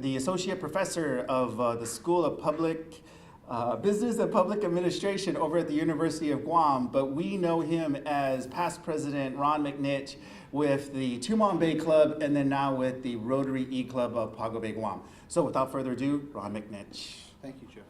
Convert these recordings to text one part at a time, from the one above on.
The Associate Professor of the School of Public Business and Public Administration over at the University of Guam, but we know him as past President Ron McNinch with the Tumon Bay Club and then now with the Rotary E-Club of Pago Bay, Guam. So without further ado, Ron McNinch. Thank you, Joe.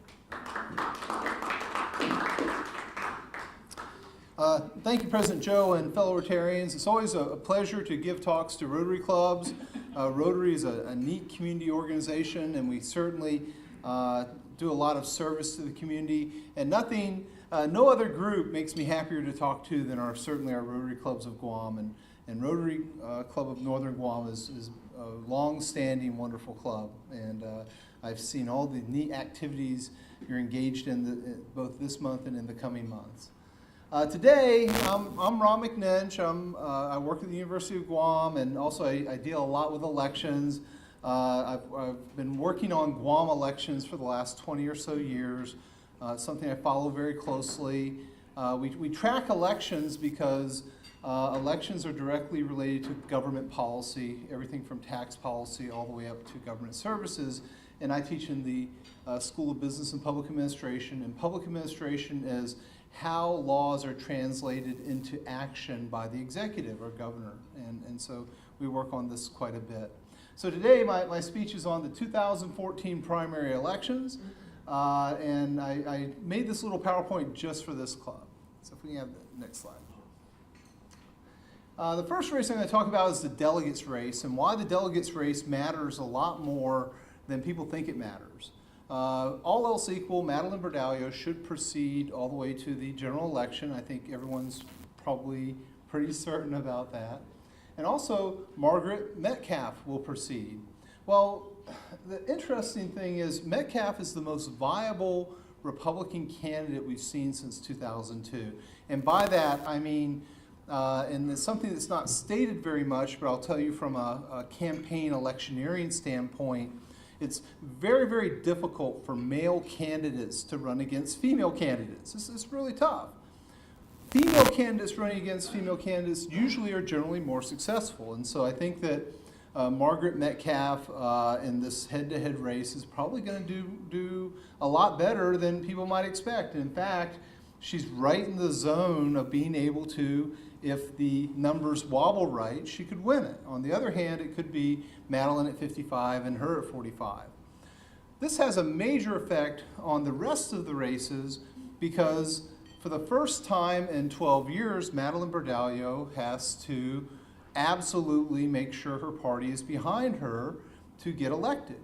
Thank you, President Joe and fellow Rotarians. It's always a pleasure to give talks to Rotary clubs. Rotary is a neat community organization, and we certainly do a lot of service to the community. And no other group makes me happier to talk to than certainly our Rotary clubs of Guam. And Rotary Club of Northern Guam is a long-standing, wonderful club. And I've seen all the neat activities you're engaged in both this month and in the coming months. Today, I'm Ron McNinch. I work at the University of Guam, and also I deal a lot with elections. I've been working on Guam elections for the last 20 or so years. It's something I follow very closely. We track elections because elections are directly related to government policy, everything from tax policy all the way up to government services. And I teach in the School of Business and Public Administration, and public administration is how laws are translated into action by the executive or governor. And so we work on this quite a bit. So today my speech is on the 2014 primary elections, and I made this little PowerPoint just for this club. So if we can have the next slide. The first race I'm going to talk about is the delegates race, and why the delegates race matters a lot more than people think it matters. All else equal, Madeline Bordallo should proceed all the way to the general election. I think everyone's probably pretty certain about that. And also, Margaret Metcalf will proceed. Well, the interesting thing is Metcalf is the most viable Republican candidate we've seen since 2002. And by that, I mean, and it's something that's not stated very much, but I'll tell you from a campaign electioneering standpoint, it's very, very difficult for male candidates to run against female candidates. It's really tough. Female candidates running against female candidates usually are generally more successful. And so I think that Margaret Metcalf in this head-to-head race is probably going to do a lot better than people might expect. And in fact, she's right in the zone of being able to, if the numbers wobble right, she could win it. On the other hand, it could be Madeline at 55 and her at 45. This has a major effect on the rest of the races because for the first time in 12 years, Madeline Bordallo has to absolutely make sure her party is behind her to get elected.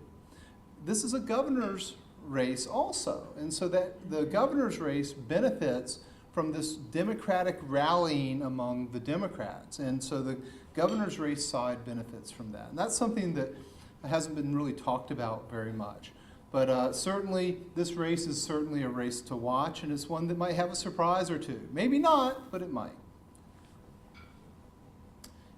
This is a governor's race also, and so that the governor's race benefits from this Democratic rallying among the Democrats, and so the governor's race side benefits from that. And that's something that hasn't been really talked about very much. But certainly, this race is certainly a race to watch, and it's one that might have a surprise or two. Maybe not, but it might.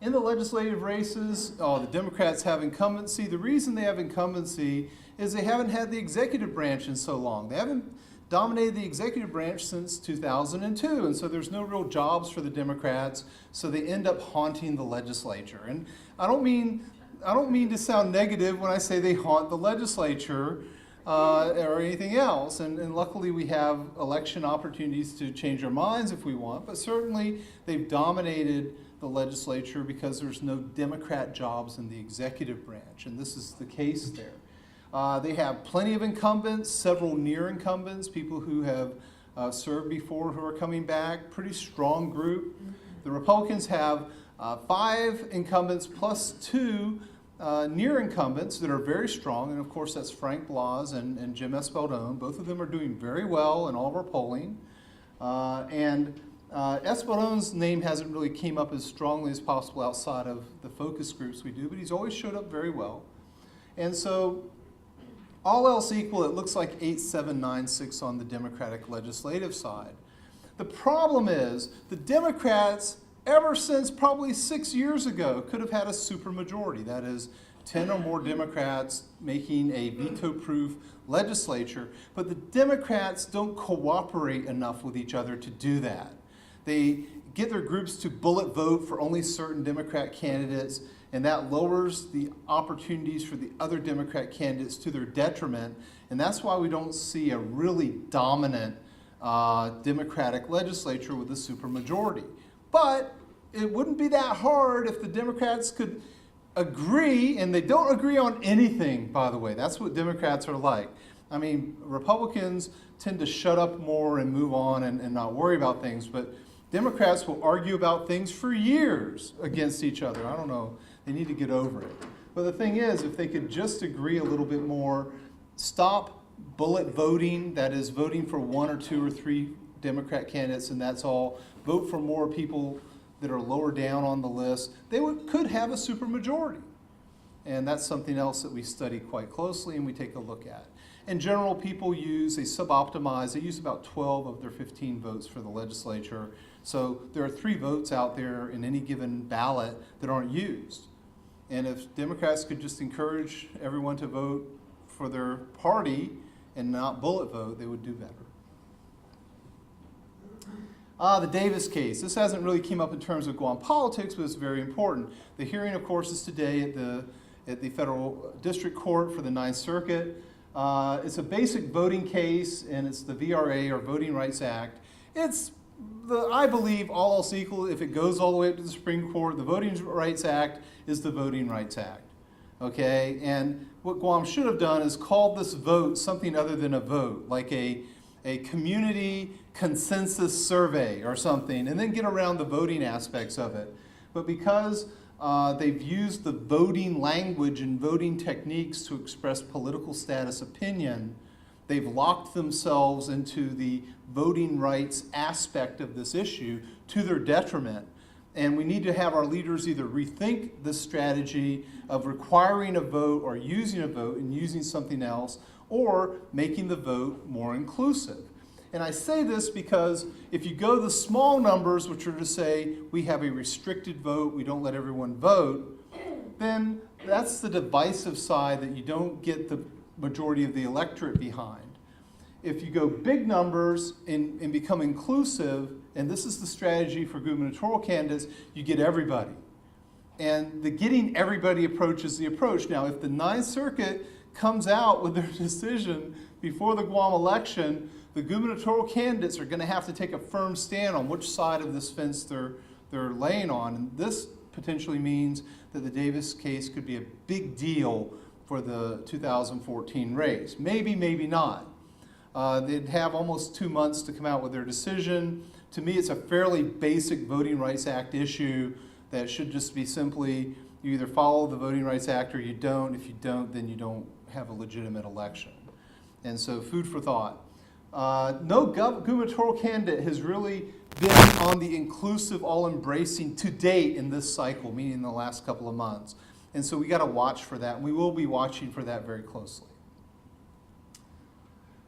In the legislative races, the Democrats have incumbency. The reason they have incumbency is they haven't had the executive branch in so long. They haven't dominated the executive branch since 2002, and so there's no real jobs for the Democrats, so they end up haunting the legislature. And I don't mean to sound negative when I say they haunt the legislature or anything else, and luckily we have election opportunities to change our minds if we want, but certainly they've dominated the legislature because there's no Democrat jobs in the executive branch, and this is the case there. They have plenty of incumbents, several near incumbents, people who have served before who are coming back, pretty strong group. The Republicans have 5 incumbents plus 2 near incumbents that are very strong, and of course that's Frank Blas and Jim Espaldon. Both of them are doing very well in all of our polling. Espaldon's name hasn't really came up as strongly as possible outside of the focus groups we do, but he's always showed up very well. And so, all else equal, it looks like 8-7-9-6 on the Democratic legislative side. The problem is the Democrats, ever since probably 6 years ago, could have had a supermajority. That is, 10 or more Democrats making a veto-proof legislature. But the Democrats don't cooperate enough with each other to do that. They get their groups to bullet vote for only certain Democrat candidates, and that lowers the opportunities for the other Democrat candidates to their detriment, and that's why we don't see a really dominant Democratic legislature with a supermajority. But it wouldn't be that hard if the Democrats could agree, and they don't agree on anything, by the way. That's what Democrats are like. I mean, Republicans tend to shut up more and move on and not worry about things, but Democrats will argue about things for years against each other. I don't know, they need to get over it. But the thing is, if they could just agree a little bit more, stop bullet voting, that is voting for one or two or three Democrat candidates and that's all, vote for more people that are lower down on the list, they could have a supermajority. And that's something else that we study quite closely and we take a look at. In general, people they suboptimize, they use about 12 of their 15 votes for the legislature. So there are 3 votes out there in any given ballot that aren't used. And if Democrats could just encourage everyone to vote for their party and not bullet vote, they would do better. The Davis case. This hasn't really came up in terms of Guam politics, but it's very important. The hearing, of course, is today at the Federal District Court for the Ninth Circuit. It's a basic voting case, and it's the VRA, or Voting Rights Act. I believe, all else equal, if it goes all the way up to the Supreme Court, the Voting Rights Act is the Voting Rights Act. Okay? And what Guam should have done is called this vote something other than a vote, like a community consensus survey or something, and then get around the voting aspects of it. But because they've used the voting language and voting techniques to express political status opinion, they've locked themselves into the voting rights aspect of this issue to their detriment. And we need to have our leaders either rethink the strategy of requiring a vote or using a vote and using something else, or making the vote more inclusive. And I say this because if you go the small numbers, which are to say we have a restricted vote, we don't let everyone vote, then that's the divisive side that you don't get the majority of the electorate behind. If you go big numbers and become inclusive, and this is the strategy for gubernatorial candidates, you get everybody. And the getting everybody approach is the approach. Now, if the Ninth Circuit comes out with their decision before the Guam election, the gubernatorial candidates are going to have to take a firm stand on which side of this fence they're laying on. And this potentially means that the Davis case could be a big deal for the 2014 race. Maybe, maybe not. They'd have almost 2 months to come out with their decision. To me, it's a fairly basic Voting Rights Act issue that should just be simply, you either follow the Voting Rights Act or you don't. If you don't, then you don't have a legitimate election. And so, food for thought. No gubernatorial candidate has really been on the inclusive, all-embracing to date in this cycle, meaning in the last couple of months. And so we got to watch for that, and we will be watching for that very closely.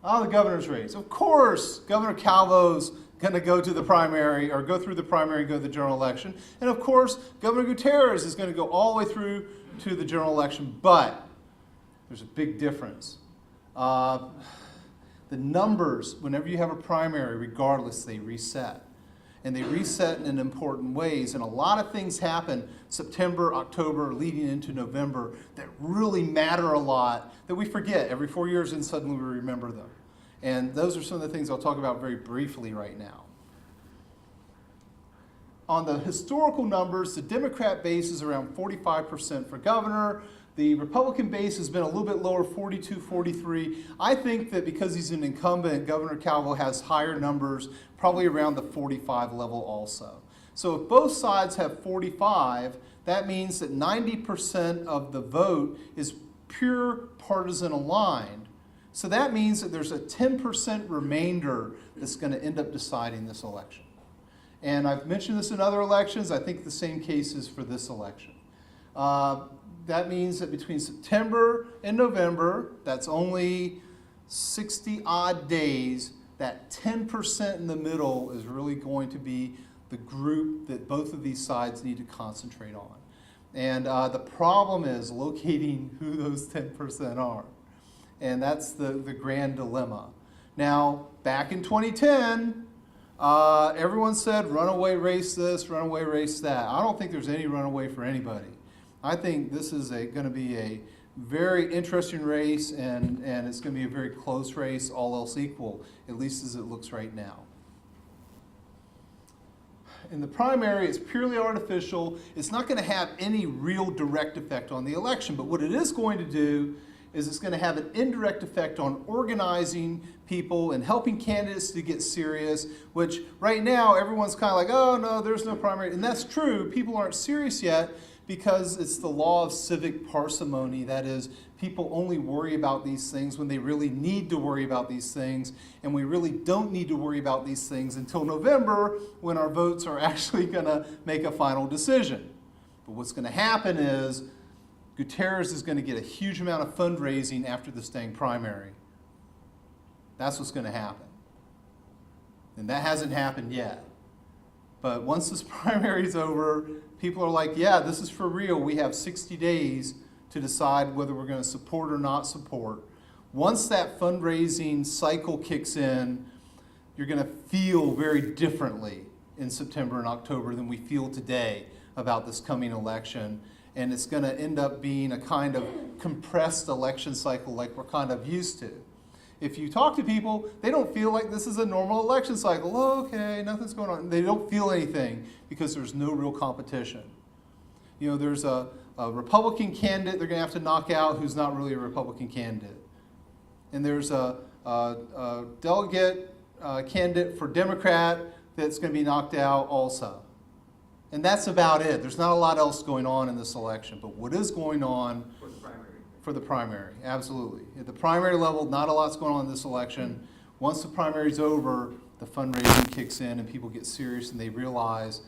The governor's race. Of course, Governor Calvo's going to go to the primary, or go through the primary and go to the general election. And of course, Governor Gutierrez is going to go all the way through to the general election, but there's a big difference. The numbers, whenever you have a primary, regardless, they reset. And they reset in important ways. And a lot of things happen September, October, leading into November that really matter a lot that we forget every 4 years and suddenly we remember them. And those are some of the things I'll talk about very briefly right now. On the historical numbers, the Democrat base is around 45% for governor. The Republican base has been a little bit lower, 42, 43. I think that because he's an incumbent, Governor Calvo has higher numbers, probably around the 45 level also. So if both sides have 45, that means that 90% of the vote is pure partisan aligned. So that means that there's a 10% remainder that's going to end up deciding this election. And I've mentioned this in other elections. I think the same case is for this election. That means that between September and November, that's only 60 odd days, that 10% in the middle is really going to be the group that both of these sides need to concentrate on. And the problem is locating who those 10% are. And that's the grand dilemma. Now, back in 2010, everyone said runaway race this, runaway race that. I don't think there's any runaway for anybody. I think this is going to be a very interesting race, and it's going to be a very close race, all else equal, at least as it looks right now. In the primary, it's purely artificial. It's not going to have any real direct effect on the election, but what it is going to do is it's going to have an indirect effect on organizing people and helping candidates to get serious, which right now everyone's kind of like, oh no, there's no primary. And that's true. People aren't serious yet because it's the law of civic parsimony. That is, people only worry about these things when they really need to worry about these things, and we really don't need to worry about these things until November when our votes are actually going to make a final decision. But what's going to happen is Gutierrez is going to get a huge amount of fundraising after this dang primary. That's what's going to happen. And that hasn't happened yet. But once this primary is over, people are like, yeah, this is for real. We have 60 days to decide whether we're going to support or not support. Once that fundraising cycle kicks in, you're going to feel very differently in September and October than we feel today about this coming election. And it's going to end up being a kind of compressed election cycle like we're kind of used to. If you talk to people, they don't feel like this is a normal election cycle. Oh, okay, nothing's going on. They don't feel anything because there's no real competition. You know, there's a Republican candidate they're going to have to knock out who's not really a Republican candidate. And there's a delegate candidate for Democrat that's going to be knocked out also. And that's about it. There's not a lot else going on in this election. But what is going on For the primary. for the primary, absolutely. At the primary level, not a lot's going on in this election. Once the primary's over, the fundraising kicks in and people get serious and they realize,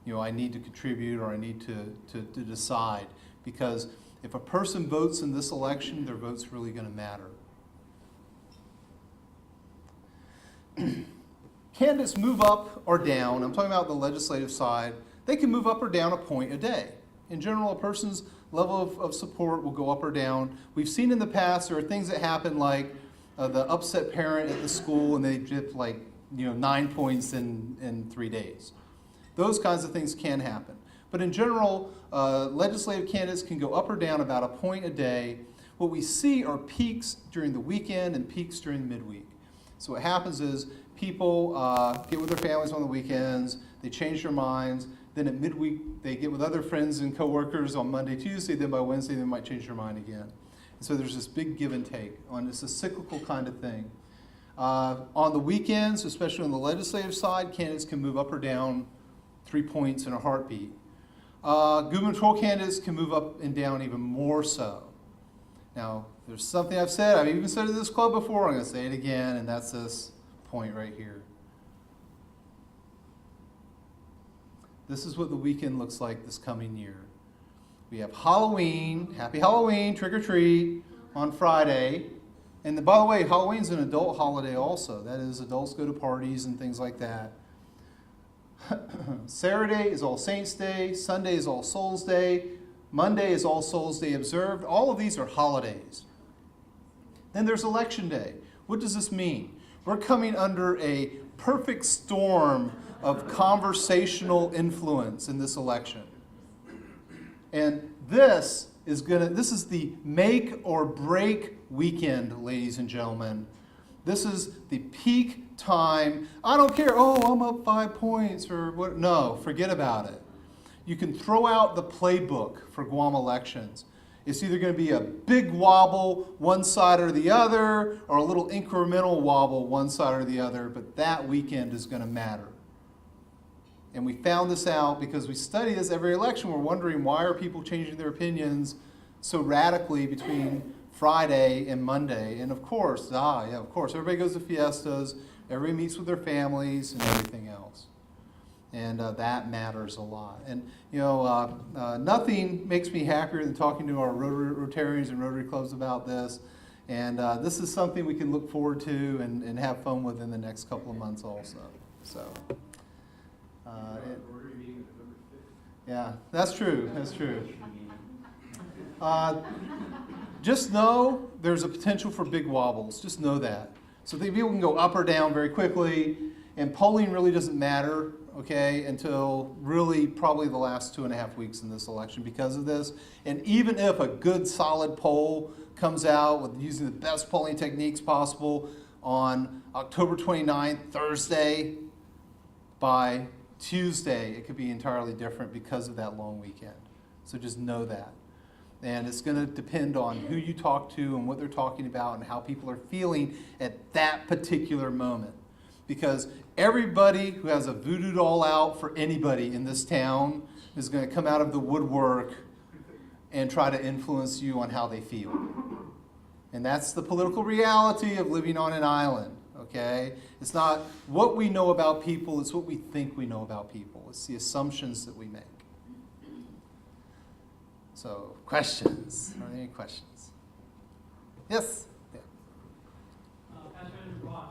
you know, I need to contribute or I need to decide. Because if a person votes in this election, their vote's really going to matter. Candidates move up or down. I'm talking about the legislative side. They can move up or down a point a day. In general, a person's level of support will go up or down. We've seen in the past there are things that happen like the upset parent at the school and they dip like 9 points in 3 days. Those kinds of things can happen. But in general, legislative candidates can go up or down about a point a day. What we see are peaks during the weekend and peaks during the midweek. So what happens is people get with their families on the weekends, they change their minds, then at midweek they get with other friends and coworkers on Monday, Tuesday, then by Wednesday they might change their mind again. And so there's this big give and take. It's a cyclical kind of thing. On the weekends, especially on the legislative side, candidates can move up or down 3 points in a heartbeat. Gubernatorial candidates can move up and down even more so. Now, there's something I've said, I've even said it at this club before, I'm going to say it again, and that's this point right here. This is what the weekend looks like this coming year. We have Halloween, happy Halloween, trick or treat, on Friday. And by the way, Halloween's an adult holiday also. That is, adults go to parties and things like that. Saturday is All Saints Day, Sunday is All Souls Day, Monday is All Souls Day observed. All of these are holidays. Then there's Election Day. What does this mean? We're coming under a perfect storm of conversational influence in this election. And this is the make or break weekend, ladies and gentlemen. This is the peak time. I don't care, oh, I'm up 5 points or what. No, forget about it. You can throw out the playbook for Guam elections. It's either going to be a big wobble one side or the other, or a little incremental wobble one side or the other, but that weekend is going to matter. And we found this out because we study this every election. We're wondering, why are people changing their opinions so radically between Friday and Monday? And of course, everybody goes to fiestas, everybody meets with their families and everything else. And that matters a lot. And nothing makes me happier than talking to our Rotarians and Rotary clubs about this. And this is something we can look forward to and have fun with in the next couple of months also. So. Yeah, that's true. That's true. Just know there's a potential for big wobbles. Just know that. So people can go up or down very quickly, and polling really doesn't matter okay, until really probably the last 2.5 weeks in this election because of this. And even if a good solid poll comes out with using the best polling techniques possible on October 29th, Thursday, by Tuesday, it could be entirely different because of that long weekend. So just know that. And it's going to depend on who you talk to and what they're talking about and how people are feeling at that particular moment. Because everybody who has a voodoo doll out for anybody in this town is going to come out of the woodwork and try to influence you on how they feel. And that's the political reality of living on an island, okay? It's not what we know about people, it's what we think we know about people. It's the assumptions that we make. So, questions? Are there any questions? Yes? Yeah. Pastor Ron,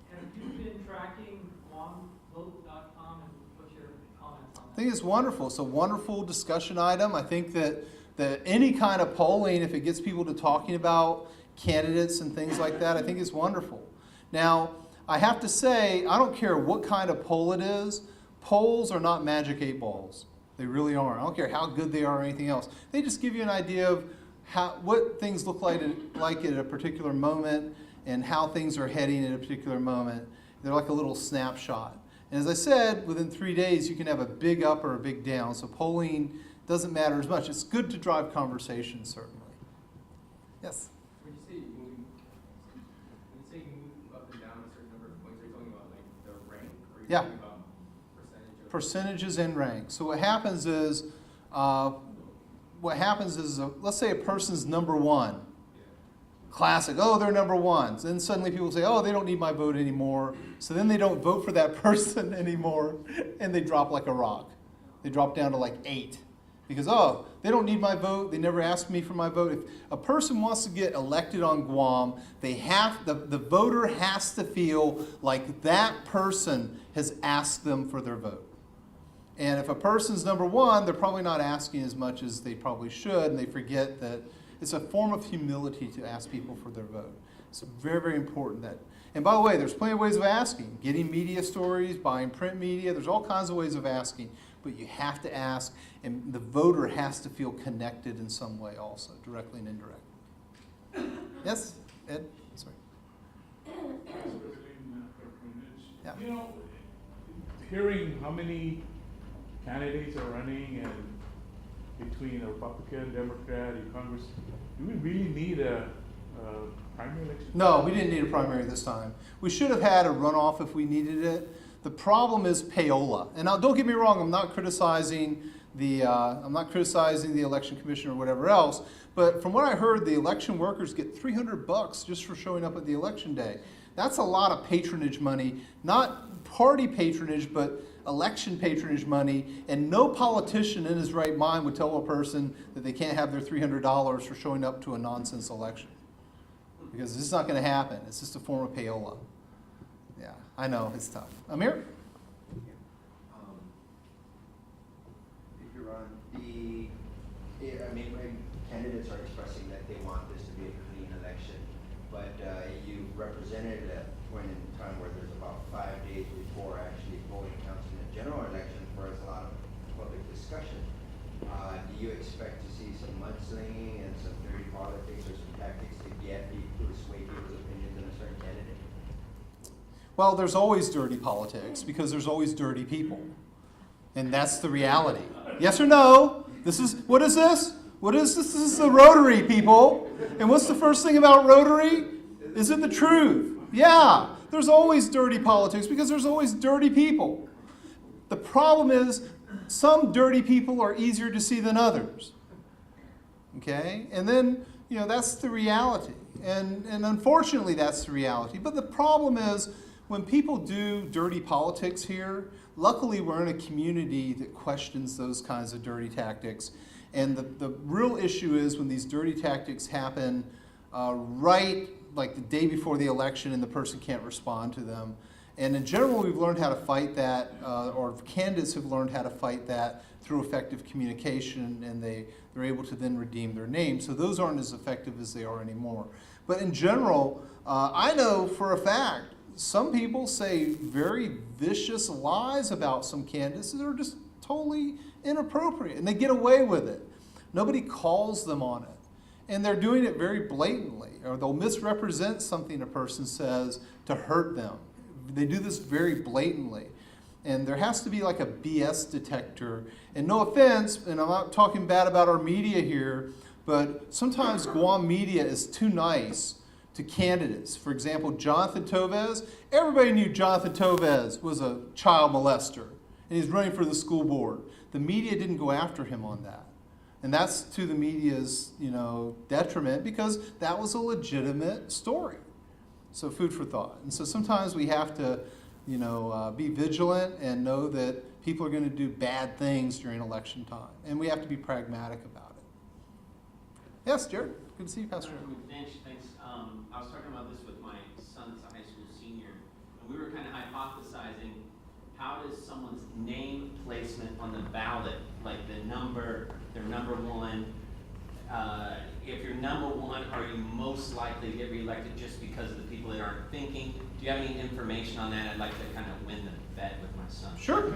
have you been tracking KUAMvote.com, and what's your comments on that? I think it's wonderful. It's a wonderful discussion item. I think that any kind of polling, if it gets people to talking about candidates and things like that, I think it's wonderful. Now, I have to say, I don't care what kind of poll it is, polls are not magic 8 balls. They really aren't. I don't care how good they are or anything else. They just give you an idea of what things look like at a particular moment and how things are heading at a particular moment. They're like a little snapshot. And as I said, within 3 days, you can have a big up or a big down. So polling doesn't matter as much. It's good to drive conversation, certainly. Yes? When you say you move up and down a certain number of points, are you talking about like the rank, or are you Yeah. talking about Percentages in rank. So what happens is, let's say a person's number 1. Classic, oh, they're number 1. Then suddenly people say, oh, they don't need my vote anymore. So then they don't vote for that person anymore, and they drop like a rock. They drop down to like 8. Because, oh, they don't need my vote. They never asked me for my vote. If a person wants to get elected on Guam, the voter has to feel like that person has asked them for their vote. And if a person's number 1, they're probably not asking as much as they probably should, and they forget that it's a form of humility to ask people for their vote. It's very, very important that. And by the way, there's plenty of ways of asking. Getting media stories, buying print media, there's all kinds of ways of asking. But you have to ask, and the voter has to feel connected in some way also, directly and indirectly. Yes, Ed? Sorry. Yeah. You know, hearing how many candidates are running and between a Republican, Democrat, and Congress, do we really need a primary election? No, we didn't need a primary this time. We should have had a runoff if we needed it. The problem is payola. And now, don't get me wrong, I'm not criticizing the election commission or whatever else. But from what I heard, the election workers get $300 just for showing up at the election day. That's a lot of patronage money, not party patronage, but election patronage money. And no politician in his right mind would tell a person that they can't have their $300 for showing up to a nonsense election. Because this is not going to happen. It's just a form of payola. Yeah, I know, it's tough. Amir? If you're on when candidates are expressing that they want this to be a clean election, but you represented a point in time where there's about 5 days before actually voting counts in the general election, where there's a lot of public discussion. Do you expect to see some mudslinging and some dirty politics or some tactics to get people to sway people's opinions on a certain candidate? Well, there's always dirty politics because there's always dirty people. And that's the reality. Yes or no? What is this? What is this? This is the Rotary, people. And what's the first thing about Rotary? Is it the truth? Yeah, there's always dirty politics because there's always dirty people. The problem is some dirty people are easier to see than others. Okay? And then, that's the reality. And unfortunately, that's the reality. But the problem is, when people do dirty politics here, luckily we're in a community that questions those kinds of dirty tactics. And the real issue is when these dirty tactics happen right like the day before the election and the person can't respond to them. And in general, we've learned how to fight that, or candidates have learned how to fight that through effective communication, and they're able to then redeem their name. So those aren't as effective as they are anymore. But in general, I know for a fact some people say very vicious lies about some candidates that are just totally inappropriate, and they get away with it. Nobody calls them on it. And they're doing it very blatantly, or they'll misrepresent something a person says to hurt them. They do this very blatantly. And there has to be like a BS detector. And no offense, and I'm not talking bad about our media here, but sometimes Guam media is too nice to candidates. For example, Jonathan Tovez. Everybody knew Jonathan Tovez was a child molester, and he's running for the school board. The media didn't go after him on that. And that's to the media's, detriment, because that was a legitimate story. So food for thought. And so sometimes we have to, be vigilant and know that people are going to do bad things during election time. And we have to be pragmatic about it. Yes, Jared. Good to see you, Pastor. Ron McNinch, thanks. I was talking about this with my son, that's a high school senior, and we were kind of hypothesizing, how does someone's name placement on the ballot, like their number one, if you're number one, are you most likely to get reelected just because of the people that aren't thinking? Do you have any information on that? I'd like to kind of win the bet with my son. Sure.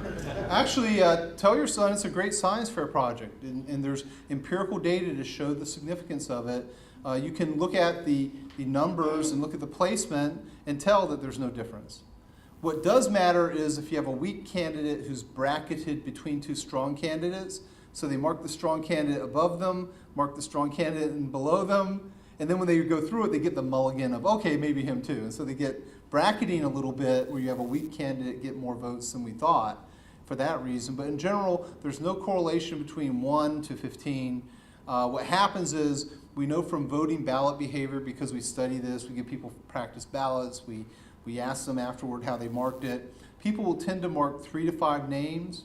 Actually, tell your son it's a great science fair project, and there's empirical data to show the significance of it. You can look at the numbers and look at the placement and tell that there's no difference. What does matter is if you have a weak candidate who's bracketed between two strong candidates, so they mark the strong candidate above them, mark the strong candidate below them, and then when they go through it, they get the mulligan of, okay, maybe him too. And so they get bracketing a little bit where you have a weak candidate get more votes than we thought for that reason. But in general, there's no correlation between 1 to 15. What happens is we know from voting ballot behavior, because we study this, we give people practice ballots, we ask them afterward how they marked it. People will tend to mark 3 to 5 names,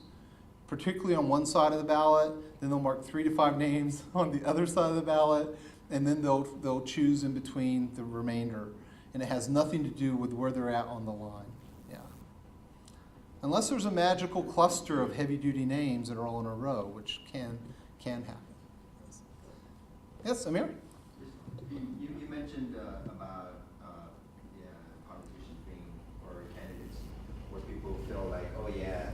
particularly on one side of the ballot. Then they'll mark 3 to 5 names on the other side of the ballot, and then they'll choose in between the remainder. And it has nothing to do with where they're at on the line. Yeah. Unless there's a magical cluster of heavy-duty names that are all in a row, which can happen. Yes, Amir? You mentioned about politicians being, or candidates, where people feel like, oh yeah,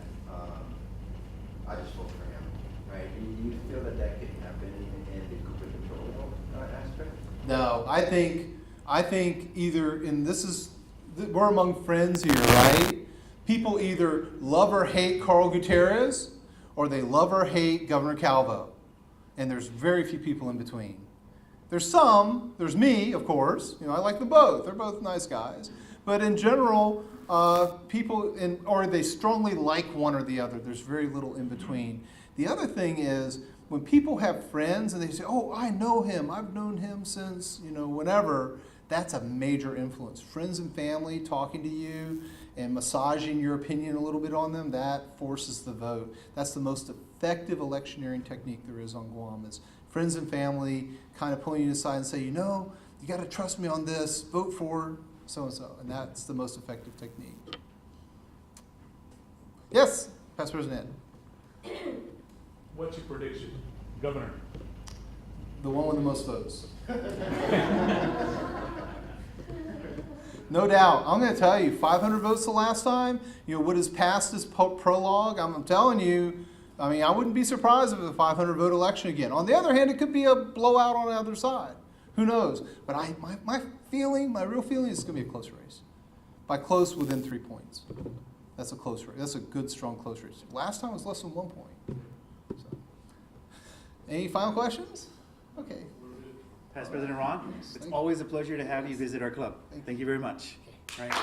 I just vote for him, right? Do you feel that could happen in the gubernatorial aspect? No, I think either, and we're among friends here, right? People either love or hate Carl Gutierrez, or they love or hate Governor Calvo. And there's very few people in between. There's me, of course. I like them both. They're both nice guys. But in general, people, or they strongly like one or the other. There's very little in between. The other thing is, when people have friends and they say, oh, I know him, I've known him since, whenever, that's a major influence. Friends and family talking to you and massaging your opinion a little bit on them, that forces the vote. That's the most effective electioneering technique there is on Guam, is friends and family kind of pulling you aside and say, you got to trust me on this, vote for so-and-so. And that's the most effective technique. Yes, Past President Ed. What's your prediction, Governor? The one with the most votes. No doubt. I'm going to tell you, 500 votes the last time. What is past this prologue? I'm telling you, I wouldn't be surprised if it was a 500 vote election again. On the other hand, it could be a blowout on the other side. Who knows? But my real feeling is it's going to be a close race. By close, within 3 points. That's a close race. That's a good, strong close race. Last time it was less than 1 point. So. Any final questions? Okay. Past President Ron, it's always a pleasure to have you visit our club. Thank you very much. All right.